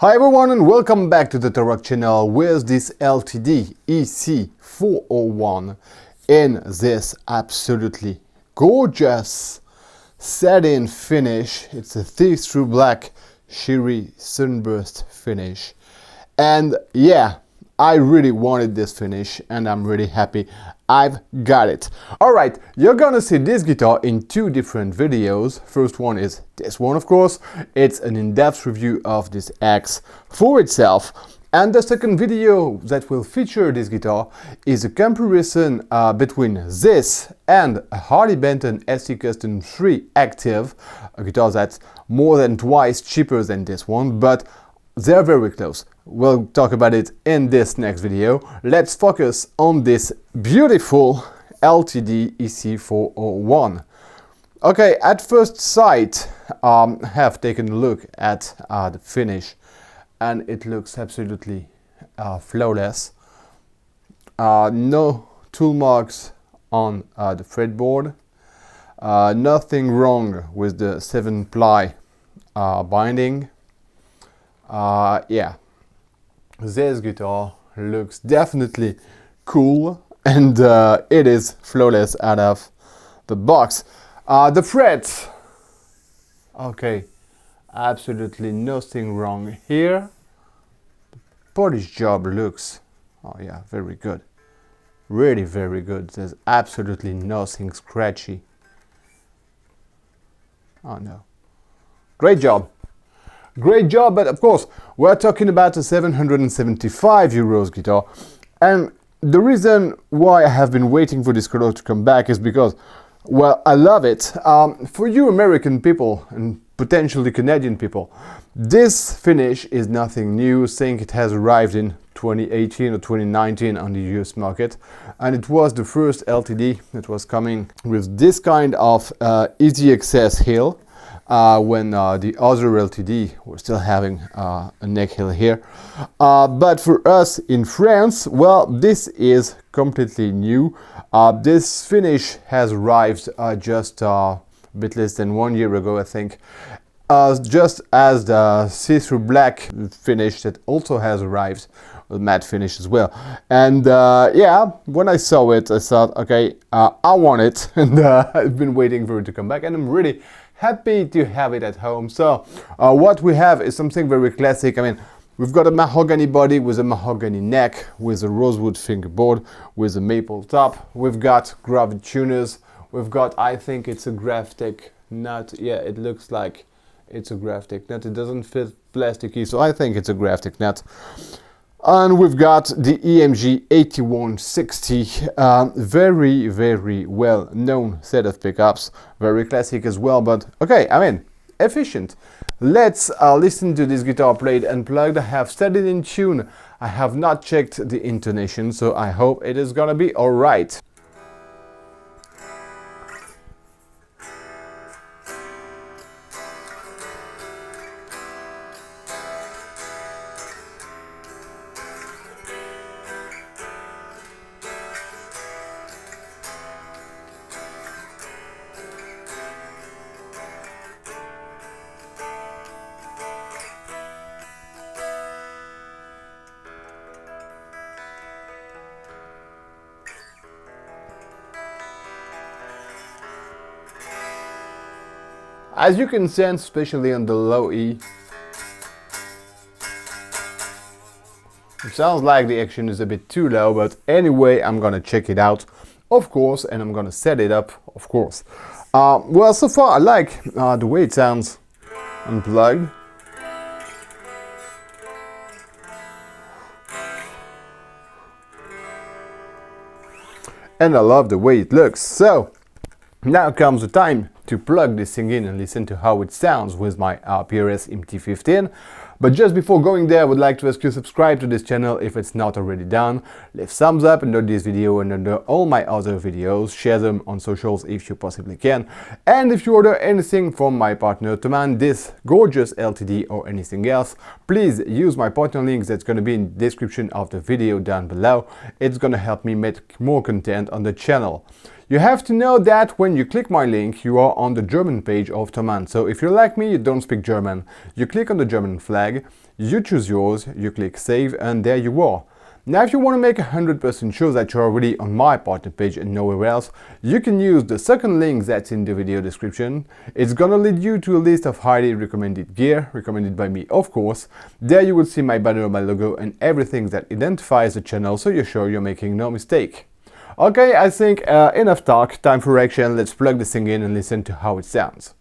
Hi everyone and welcome back to the Torok channel with this LTD EC 401 in this absolutely gorgeous satin finish. It's a Thru black sheery sunburst finish, and yeah, I really wanted this finish and I'm really happy I've got it. Alright, you're gonna see this guitar in two different videos. First one is this one, of course. It's an in-depth review of this X for itself. And the second video that will feature this guitar is a comparison between this and a Harley Benton ST Custom 3 Active, a guitar that's more than twice cheaper than this one, but they're very close. We'll talk about it in this next video. Let's focus on this beautiful LTD EC 401. Okay, at first sight, have taken a look at the finish, and it looks absolutely flawless. No tool marks on the fretboard. Nothing wrong with the 7-ply binding. Yeah, this guitar looks definitely cool, and it is flawless out of the box. The frets, okay, absolutely nothing wrong here. The polish job looks, oh yeah, very good, really very good. There's absolutely nothing scratchy. Oh no, great job. Great job, but of course, we're talking about a 775 euros guitar, and the reason why I have been waiting for this color to come back is because, well, I love it. For you American people and potentially Canadian people, this finish is nothing new, saying it has arrived in 2018 or 2019 on the US market, and it was the first LTD that was coming with this kind of easy access heel. When the other LTD were still having a neck heel here. But for us in France, well, this is completely new. This finish has arrived just a bit less than 1 year ago, I think. Just as the see-through black finish that also has arrived, a matte finish as well. And yeah, when I saw it, I thought, okay, I want it, and I've been waiting for it to come back, and I'm really happy to have it at home. So what we have is something very classic. I mean, we've got a mahogany body with a mahogany neck, with a rosewood fingerboard, with a maple top. We've got gravity tuners. We've got, I think it's a Graphic nut. Yeah, it looks like it's a Graphic nut. It doesn't fit plasticky, so I think it's a Graphic nut. And we've got the EMG 8160, very, very well-known set of pickups, very classic as well, but okay, I mean, efficient. Let's listen to this guitar played unplugged. I have set it in tune. I have not checked the intonation, so I hope it is gonna be alright. As you can sense, especially on the low E, it sounds like the action is a bit too low, but anyway, I'm gonna check it out, of course, and I'm gonna set it up, of course. Well, so far I like the way it sounds unplugged. And I love the way it looks. So now comes the time to plug this thing in and listen to how it sounds with my PRS MT15. But just before going there, I would like to ask you to subscribe to this channel if it's not already done. Leave thumbs up under this video and under all my other videos. Share them on socials if you possibly can. And if you order anything from my partner Thomann, this gorgeous LTD or anything else, please use my partner link that's going to be in the description of the video down below. It's going to help me make more content on the channel. You have to know that when you click my link, you are on the German page of Thomann. So if you're like me, you don't speak German, you click on the German flag, you choose yours, you click save, and there you are. Now if you want to make 100% sure that you're already on my partner page and nowhere else, you can use the second link that's in the video description. It's gonna lead you to a list of highly recommended gear, recommended by me of course. There you will see my banner, my logo and everything that identifies the channel, so you're sure you're making no mistake. Okay, I think enough talk, time for action. Let's plug this thing in and listen to how it sounds.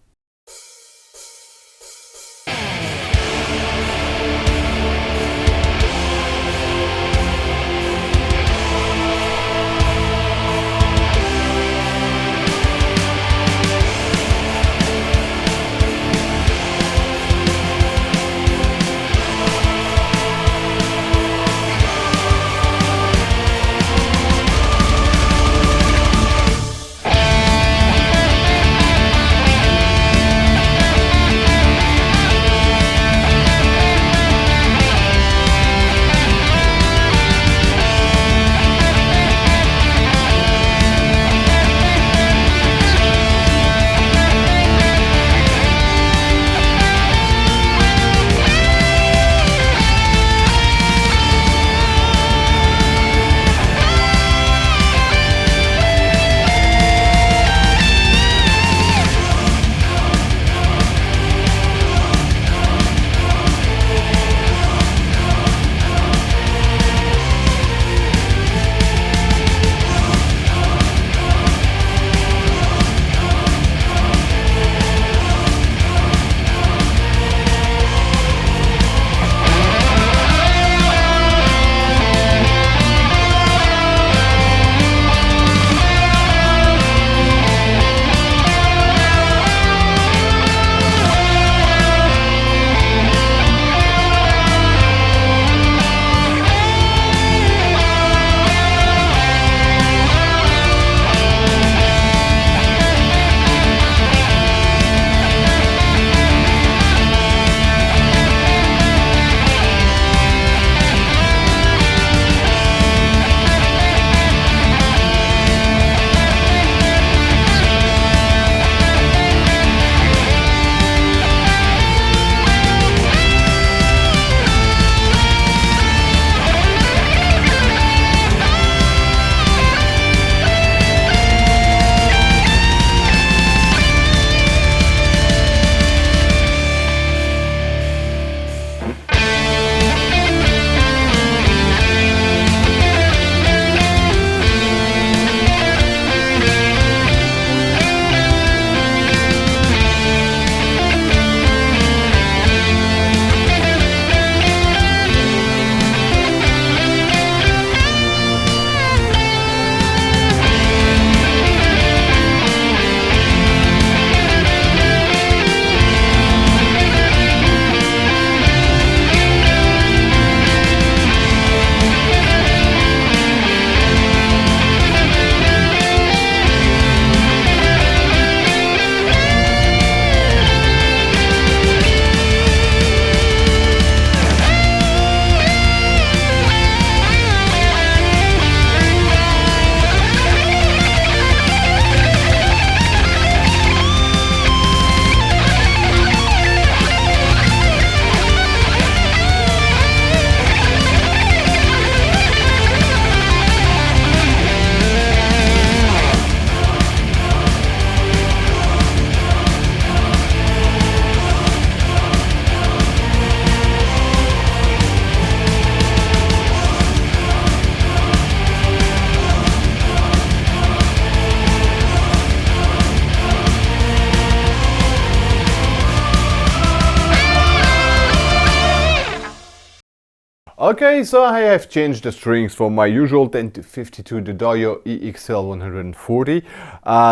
Okay, so I have changed the strings from my usual 10 to 52 to Dio EXL 140.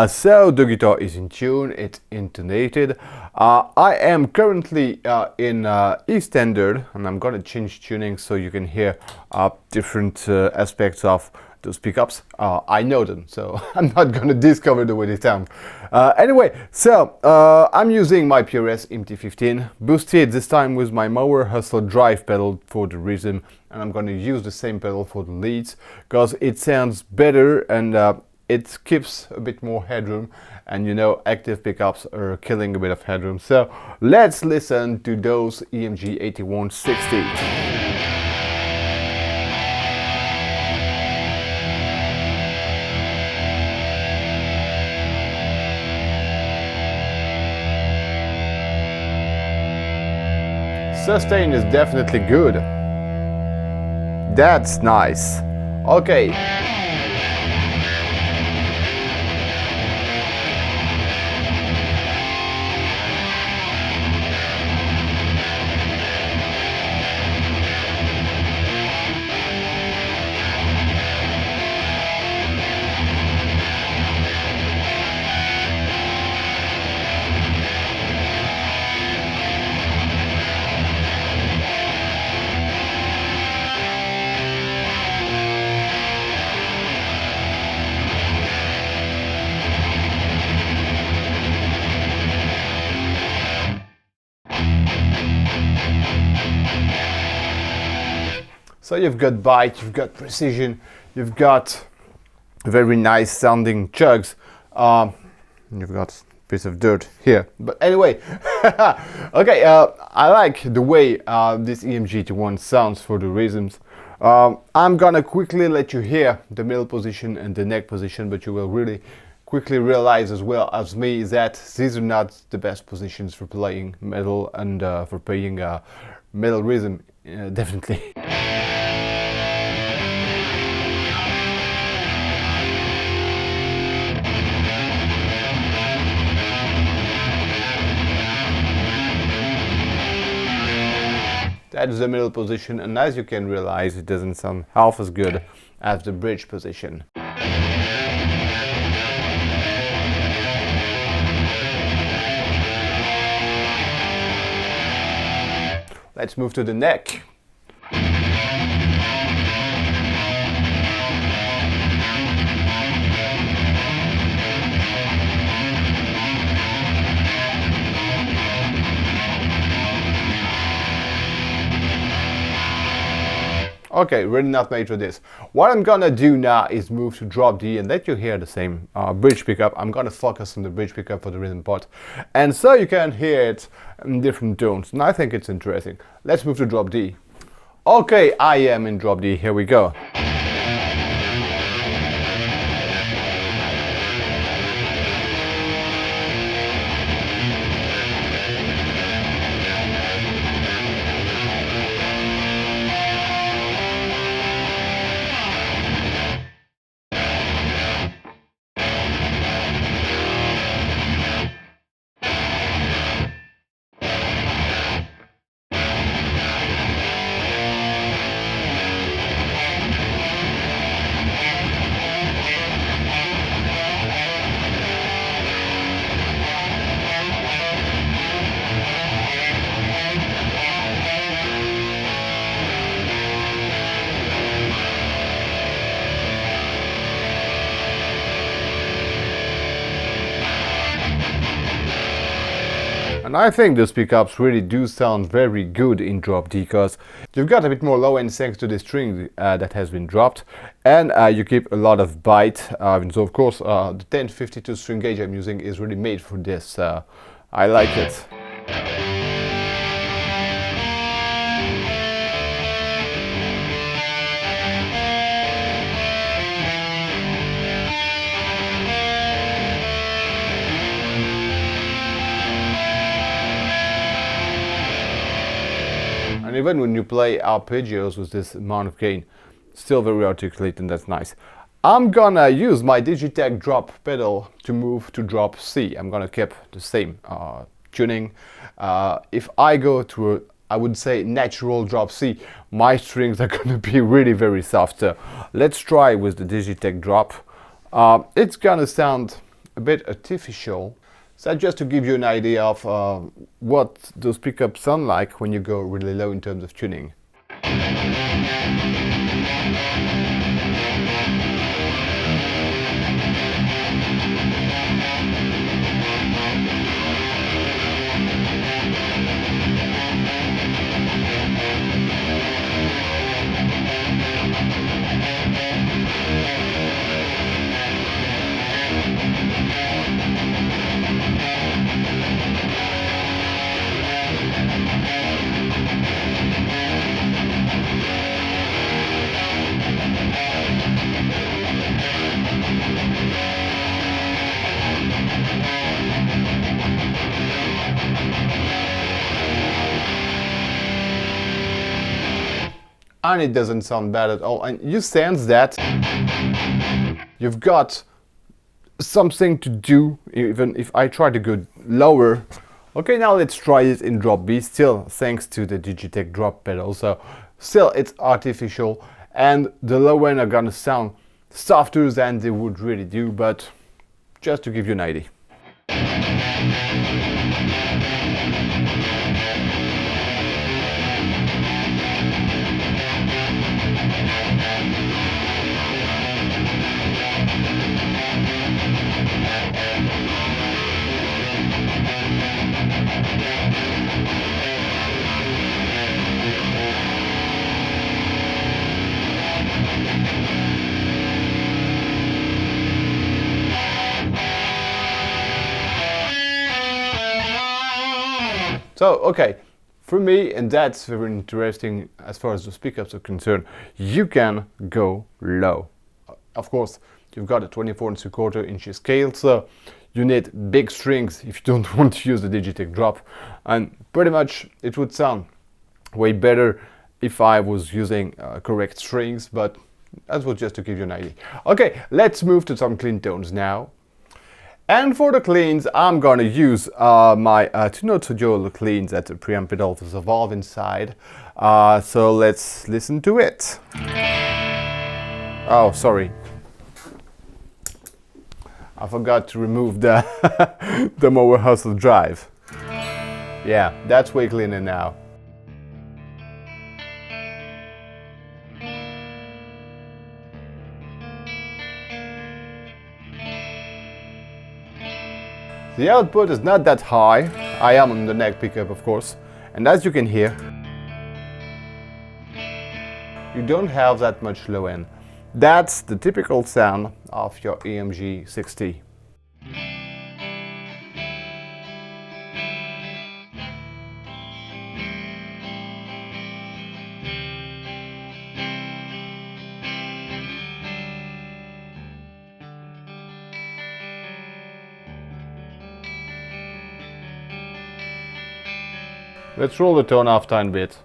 So the guitar is in tune, it's intonated. I am currently in E standard, and I'm gonna change tuning so you can hear different aspects of those pickups. I know them, so I'm not gonna discover the way they sound. Anyway, so I'm using my PRS MT15, boosted this time with my Mower Hustler drive pedal for the rhythm, and I'm gonna use the same pedal for the leads because it sounds better and it keeps a bit more headroom, and you know, active pickups are killing a bit of headroom. So let's listen to those EMG 8160. Sustain is definitely good. That's nice. Okay. So you've got bite, you've got precision, you've got very nice sounding chugs. You've got a piece of dirt here, but anyway. Okay, I like the way this EMG 81 sounds for the reasons. I'm gonna quickly let you hear the middle position and the neck position, but you will really quickly realize as well as me that these are not the best positions for playing metal and for playing metal rhythm, definitely. That is the middle position, and as you can realize, it doesn't sound half as good as the bridge position. Let's move to the neck. Okay, really not made for this. What I'm gonna do now is move to drop D and let you hear the same bridge pickup. I'm gonna focus on the bridge pickup for the rhythm part, and so you can hear it in different tones, and I think it's interesting. Let's move to drop D. Okay, I am in drop D, here we go. And I think those pickups really do sound very good in drop D, because you've got a bit more low end thanks to the string that has been dropped, and you keep a lot of bite. So of course the 1052 string gauge I'm using is really made for this. I like it. And even when you play arpeggios with this amount of gain, still very articulate, and that's nice. I'm gonna use my Digitech drop pedal to move to drop C. I'm gonna keep the same tuning. If I go to I would say natural drop C, my strings are gonna be really very soft. So let's try with the Digitech drop. It's gonna sound a bit artificial. So just to give you an idea of what those pickups sound like when you go really low in terms of tuning. and it doesn't sound bad at all, and you sense that you've got something to do even if I try to go lower. Okay, now let's try it in drop B, still thanks to the Digitech drop pedal, so still it's artificial and the low end are gonna sound softer than they would really do, but just to give you an idea. So, okay, for me, and that's very interesting as far as the pickups are concerned, you can go low. Of course, you've got a 24.75 scale, so you need big strings if you don't want to use the Digitech drop, and pretty much it would sound way better if I was using correct strings, but that was just to give you an idea. Okay, let's move to some clean tones now. And for the cleans, I'm gonna use my Two-Note Studio cleans at the preamp pedal. There's a valve inside, so let's listen to it. Oh, sorry. I forgot to remove the the mower hustle drive. Yeah, that's way cleaner now. The output is not that high. I am on the neck pickup, of course, and as you can hear, you don't have that much low end. That's the typical sound of your EMG 60. Let's roll the tone off a tiny bit.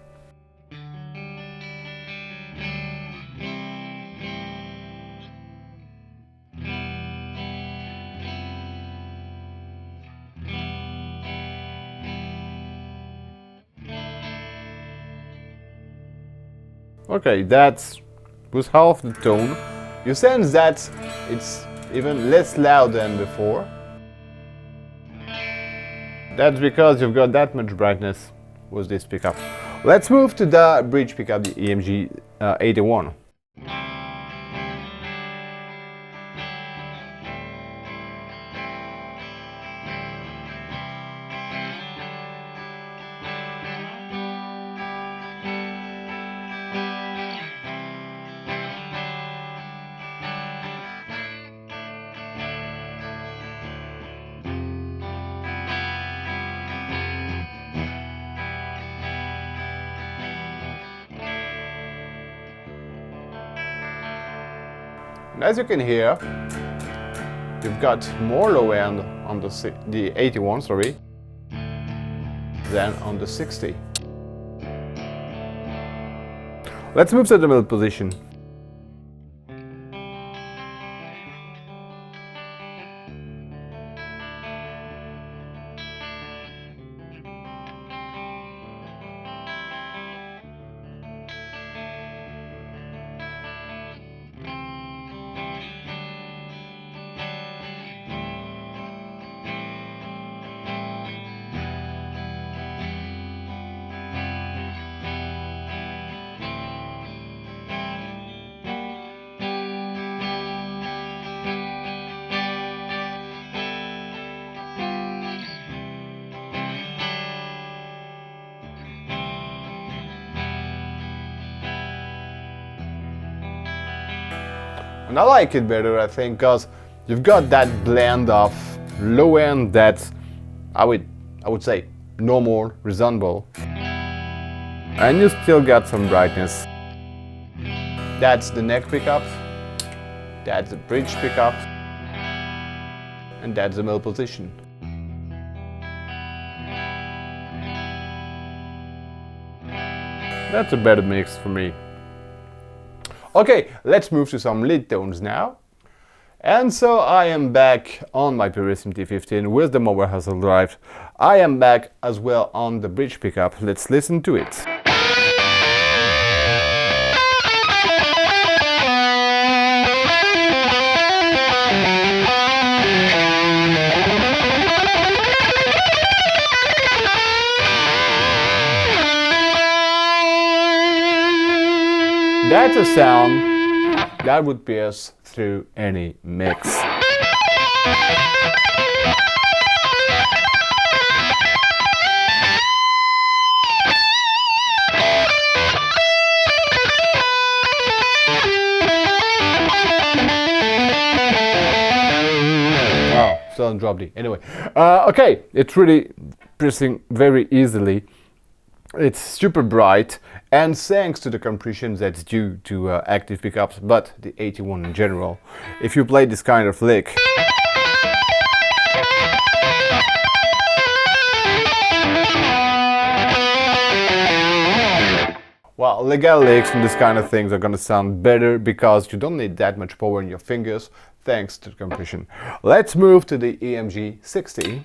Okay, that was half the tone. You sense that it's even less loud than before. That's because you've got that much brightness with this pickup. Let's move to the bridge pickup, the EMG 81. And as you can hear, you've got more low end on the 81, sorry, than on the 60. Let's move to the middle position. And I like it better, I think, because you've got that blend of low end that I would say normal, reasonable, and you still got some brightness. That's the neck pickup, that's the bridge pickup, and that's the middle position. That's a better mix for me. Okay, let's move to some lead tones now. And so I am back on my Purist MT15 with the Mower Hustle drive. I am back as well on the bridge pickup. Let's listen to it. That's a sound that would pierce through any mix. Oh, still on drop D. Anyway, okay, it's really piercing very easily. It's super bright, and thanks to the compression that's due to active pickups, but the 81 in general, if you play this kind of lick, well, legal licks and this kind of things are gonna sound better because you don't need that much power in your fingers thanks to the compression. Let's move to the EMG 60.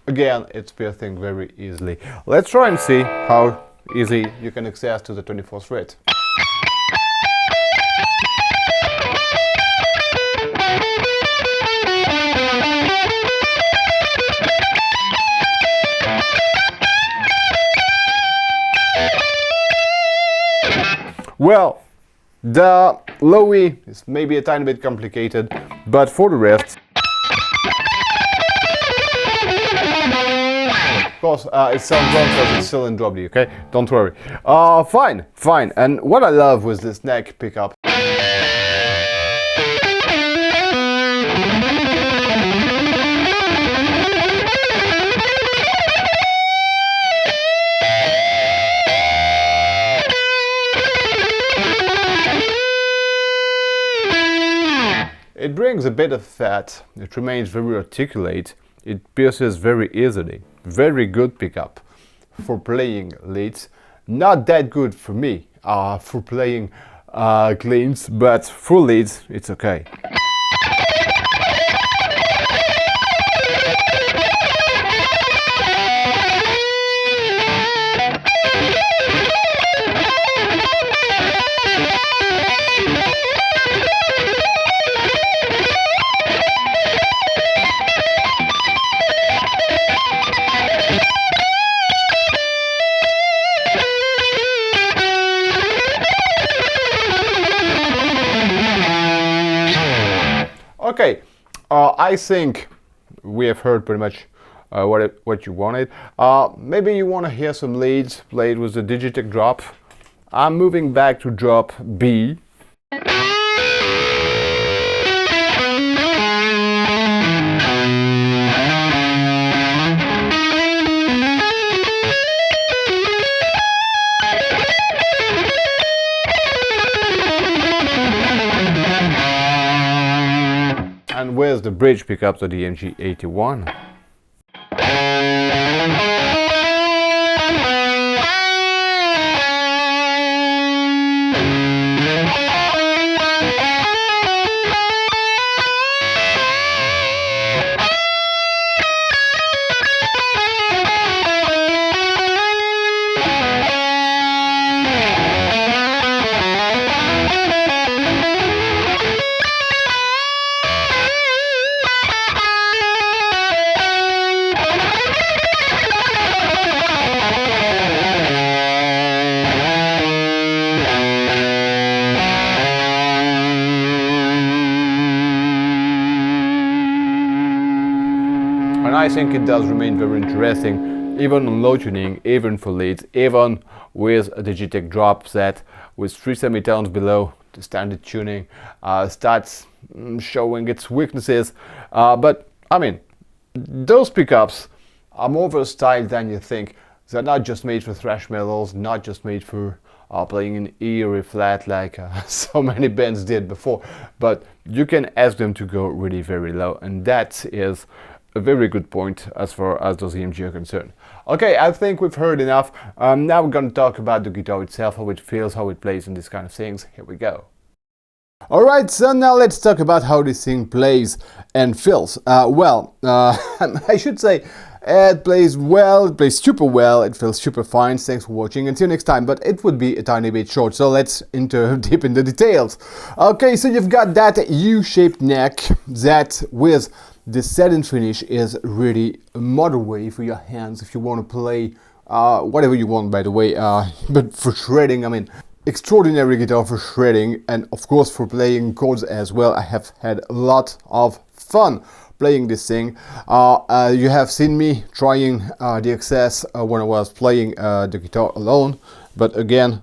Again, it's piercing very easily. Let's try and see how easy you can access to the 24th fret. Well, the low E is maybe a tiny bit complicated, but for the rest, of course, it sounds wrong because it's still in drop D, okay? Don't worry. Fine. And what I love with this neck pickup, it brings a bit of fat, it remains very articulate, it pierces very easily. Very good pickup for playing leads. Not that good for me for playing cleans, but for leads it's okay. Okay, I think we have heard pretty much what you wanted. Maybe you want to hear some leads played with the Digitech drop. I'm moving back to drop B. And where's the bridge pickups of the EMG 81? And I think it does remain very interesting, even on low tuning, even for leads, even with a Digitech drop set with 3 semitones below the standard tuning, starts showing its weaknesses. But I mean, those pickups are more versatile than you think. They're not just made for thrash metals, not just made for playing in E or E flat like so many bands did before, but you can ask them to go really very low, and that is a very good point as far as those EMG are concerned. Okay, I think we've heard enough. Now we're going to talk about the guitar itself, how it feels, how it plays, and these kind of things. Here we go. Alright, so now let's talk about how this thing plays and feels. I should say it plays well, it plays super well, it feels super fine. Thanks for watching, until next time, but it would be a tiny bit short, so let's enter deep in the details. Okay, so you've got that U-shaped neck that with the satin finish is really a modern way for your hands if you want to play whatever you want, by the way, but for shredding, I mean, extraordinary guitar for shredding, and of course for playing chords as well. I have had a lot of fun playing this thing. You have seen me trying the access when I was playing the guitar alone, but again,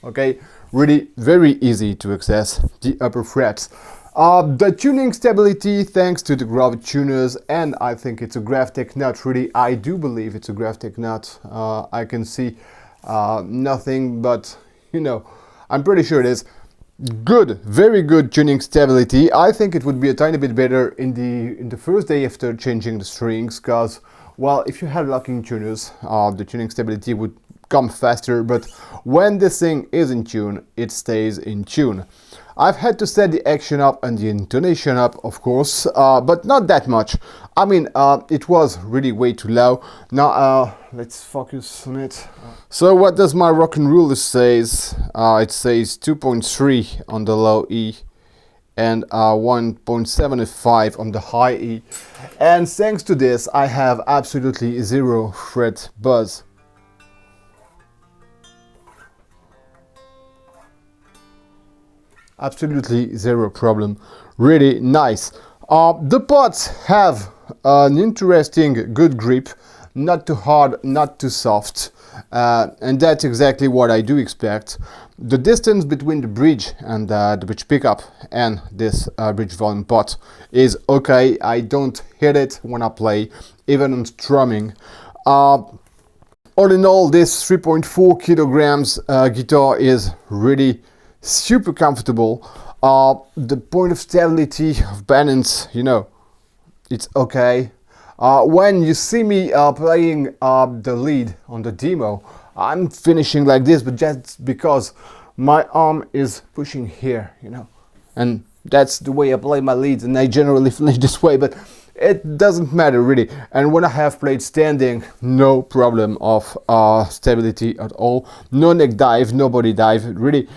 okay, really very easy to access the upper frets. The tuning stability, thanks to the Groove tuners, and I think it's a Graphtec nut, really, I do believe it's a Graphtec nut. I can see nothing but, you know, I'm pretty sure it is. Good, very good tuning stability. I think it would be a tiny bit better in the first day after changing the strings, because, well, if you had locking tuners, the tuning stability would come faster, but when this thing is in tune, it stays in tune. I've had to set the action up and the intonation up, of course, but not that much. I mean, it was really way too low. Now, let's focus on it. So what does my rock and roller says? It says 2.3 on the low E and 1.75 on the high E. And thanks to this, I have absolutely zero fret buzz. Absolutely zero problem. Really nice. The pots have an interesting good grip, not too hard, not too soft, and that's exactly what I do expect. The distance between the bridge and the bridge pickup and this bridge volume pot is okay. I don't hit it when I play, even on strumming. All in all, this 3.4 kilograms guitar is really super comfortable. The point of stability, of balance, you know, it's okay. When you see me playing the lead on the demo, I'm finishing like this, but just because my arm is pushing here, you know, and that's the way I play my leads, and I generally finish this way, but it doesn't matter really. And when I have played standing, no problem of stability at all. No neck dive, no body dive, really.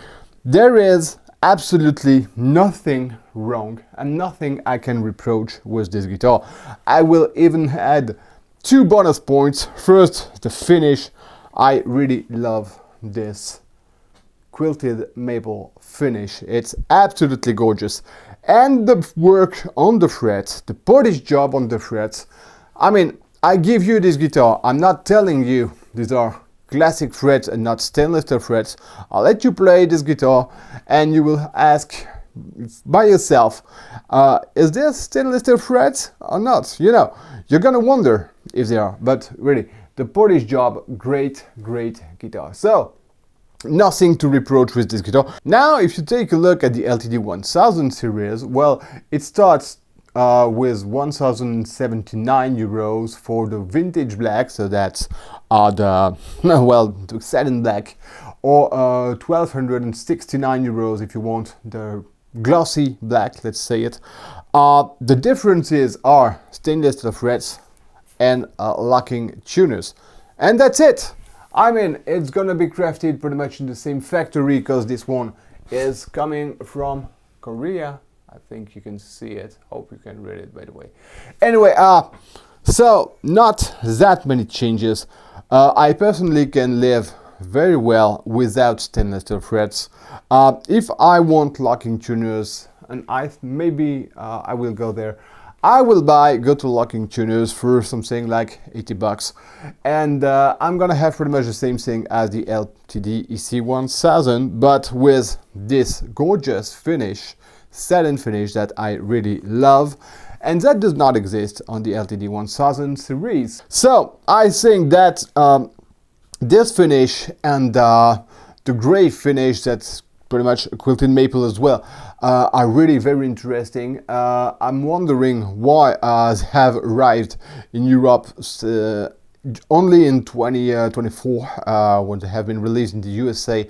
There is absolutely nothing wrong and nothing I can reproach with this guitar. I will even add 2 bonus points. First, the finish. I really love this quilted maple finish. It's absolutely gorgeous. And the work on the frets, the polish job on the frets. I mean, I give you this guitar. I'm not telling you these are classic frets and not stainless steel frets. I'll let you play this guitar and you will ask by yourself, is this stainless steel frets or not? You know, you're gonna wonder if they are, but really, the polish job, great guitar. So, nothing to reproach with this guitar. Now, if you take a look at the LTD 1000 series, well, it starts with 1,079 euros for the vintage black, so that's the satin black, or 1,269 euros if you want the glossy black, let's say it. The differences are stainless steel frets and locking tuners, and that's it. I mean, it's gonna be crafted pretty much in the same factory, because this one is coming from Korea. I think you can see it. Hope you can read it, by the way. Anyway, so not that many changes. I personally can live very well without stainless steel frets. If I want locking tuners, and I will go there, I will go to locking tuners for something like 80 bucks, and I'm gonna have pretty much the same thing as the LTD EC 1000, but with this gorgeous finish, satin finish that I really love, and that does not exist on the LTD 1000 series. So I think that this finish and the gray finish that's pretty much a quilted maple as well are really very interesting. I'm wondering why they have arrived in Europe only in 2024 when they have been released in the USA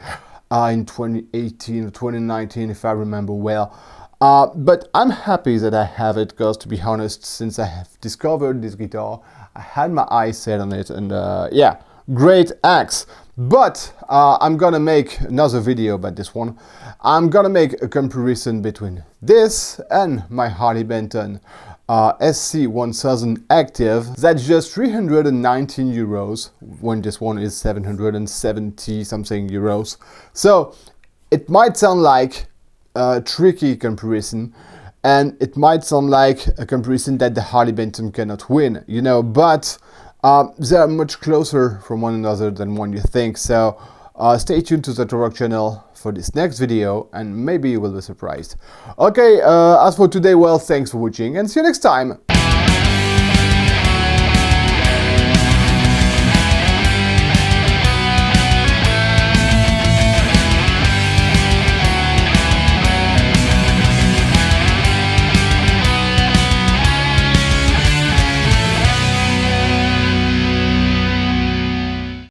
in 2018 or 2019 if I remember well. But I'm happy that I have it, because to be honest, since I have discovered this guitar, I had my eyes set on it, and yeah, great axe. But I'm gonna make another video about this one. I'm gonna make a comparison between this and my Harley Benton SC 1000 Active. That's just 319 euros, when this one is 770 something euros. So it might sound like a tricky comparison, and it might sound like a comparison that the Harley Benton cannot win, you know, but they are much closer from one another than one you think. So stay tuned to the Torok channel for this next video, and maybe you will be surprised. Okay, as for today, well, thanks for watching, and see you next time.